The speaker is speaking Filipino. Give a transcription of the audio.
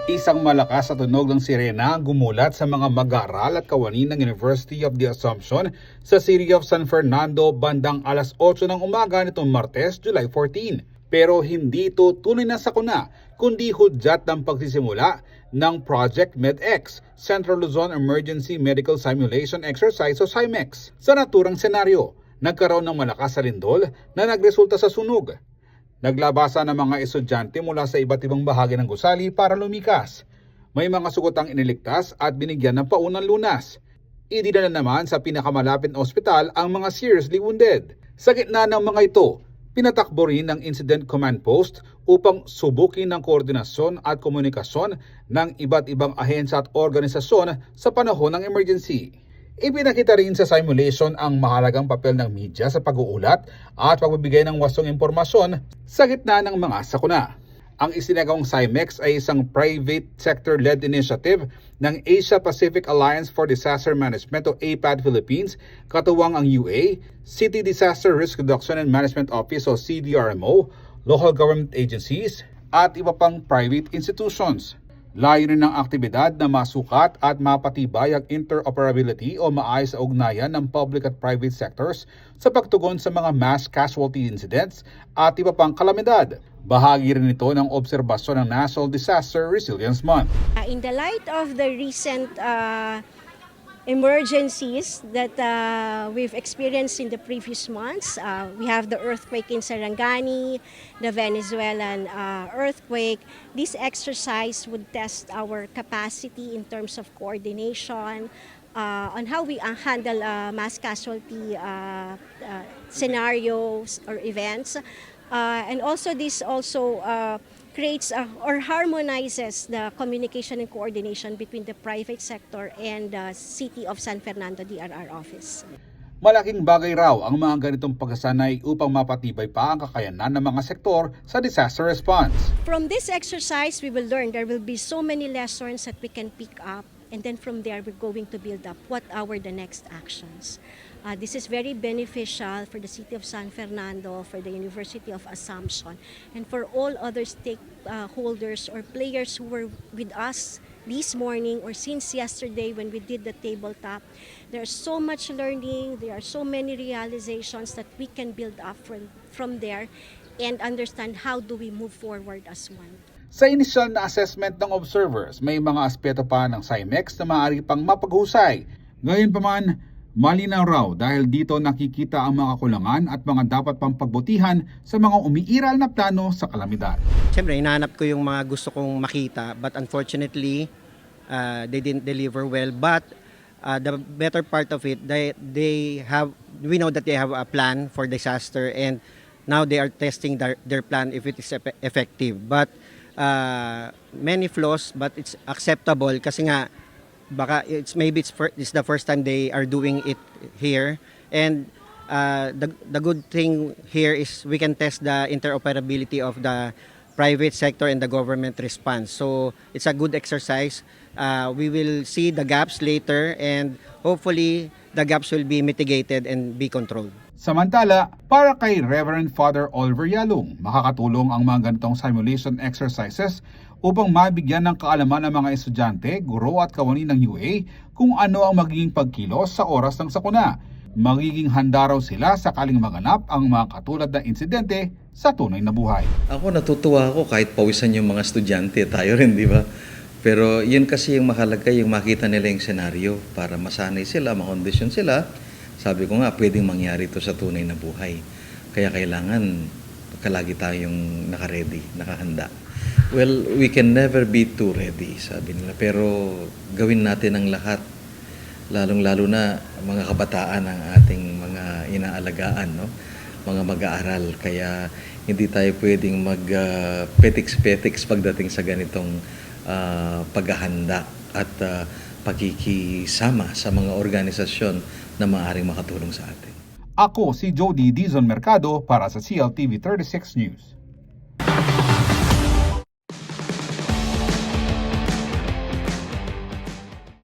Isang malakas na tunog ng sirena ang gumulat sa mga mag-aaral at kawani ng University of the Assumption sa City of San Fernando bandang alas 8 ng umaga nitong Martes, July 14. Pero hindi ito tunay na sakuna, kundi hudyat ng pagsisimula ng Project MedX, Central Luzon Emergency Medical Simulation Exercise o CIMEX. Sa naturang senaryo, nagkaroon ng malakas na lindol na nagresulta sa sunog. Naglabasa ng mga estudyante mula sa iba't ibang bahagi ng gusali para lumikas. May mga sugutang iniligtas at binigyan ng paunang lunas. Idinala naman sa pinakamalapit na ospital ang mga seriously wounded. Sa gitna ng mga ito, pinatakbo rin ng Incident Command Post upang subukin ng koordinasyon at komunikasyon ng iba't ibang ahensya at organisasyon sa panahon ng emergency. Ipinakita rin sa simulation ang mahalagang papel ng media sa pag-uulat at pagbibigay ng wasong impormasyon sa gitna ng mga sakuna. Ang isinagawang CIMEX ay isang private sector-led initiative ng Asia Pacific Alliance for Disaster Management o APAD Philippines, katuwang ang UA, City Disaster Risk Reduction and Management Office o CDRMO, local government agencies, at iba pang private institutions. Layunin ng aktibidad na masukat at mapatibay ang interoperability o maayos na ugnayan ng public at private sectors sa pagtugon sa mga mass casualty incidents at iba pang kalamidad. Bahagi rin ito ng obserbasyon ng National Disaster Resilience Month. In the light of the recent emergencies that we've experienced in the previous months. We have the earthquake in Sarangani, the Venezuelan earthquake. This exercise would test our capacity in terms of coordination on how we handle mass casualty scenarios or events. And also this also creates or harmonizes the communication and coordination between the private sector and the City of San Fernando DRR office. Malaking bagay raw ang mga ganitong pagsasanay upang mapatibay pa ang kakayanan ng mga sektor sa disaster response. From this exercise, we will learn there will be so many lessons that we can pick up, and then from there we're going to build up what are the next actions. This is very beneficial for the City of San Fernando, for the University of Assumption, and for all other stakeholders or players who were with us this morning or since yesterday when we did the tabletop. There's so much learning, there are so many realizations that we can build up from there and understand how do we move forward as one. Sa inisyal na assessment ng observers, may mga aspeto pa ng CIMEX na maaari pang mapaghusay. Ngayon pa man, malinaw raw dahil dito nakikita ang mga kulangan at mga dapat pang pagbutihan sa mga umiiral na plano sa kalamidad. Siyempre, hinahanap ko yung mga gusto kong makita, but unfortunately, they didn't deliver well. But the better part of it, we know that they have a plan for disaster, and now they are testing their plan if it is effective. But many flaws, but it's acceptable kasi nga baka it's the first time they are doing it here, and the good thing here is we can test the interoperability of the private sector and the government response. So it's a good exercise. We will see the gaps later, and hopefully the gaps will be mitigated and be controlled. Samantala, para kay Reverend Father Oliver Yalong, makakatulong ang mga ganitong simulation exercises upang mabigyan ng kaalaman ng mga estudyante, guro at kawani ng UA kung ano ang magiging pagkilos sa oras ng sakuna. Magiging handa raw sila sakaling maganap ang mga katulad na insidente sa tunay na buhay. Ako natutuwa ako kahit pawisan yung mga estudyante, tayo rin, di ba? Pero yun kasi yung mahalaga, yung makita nila yung senaryo para masanay sila, makondisyon sila. Sabi ko nga, pwedeng mangyari ito sa tunay na buhay. Kaya kailangan palagi tayong naka-ready, nakahanda. Well, we can never be too ready, sabi nila. Pero gawin natin ang lahat, lalong-lalo na mga kabataan ang ating mga inaalagaan, no? Mga mag-aaral. Kaya hindi tayo pwedeng mag-petiks-petiks pagdating sa ganitong paghahanda at pagkikisama sa mga organisasyon na maaaring makatulong sa atin. Ako si Jody Dizon Mercado para sa CLTV 36 News.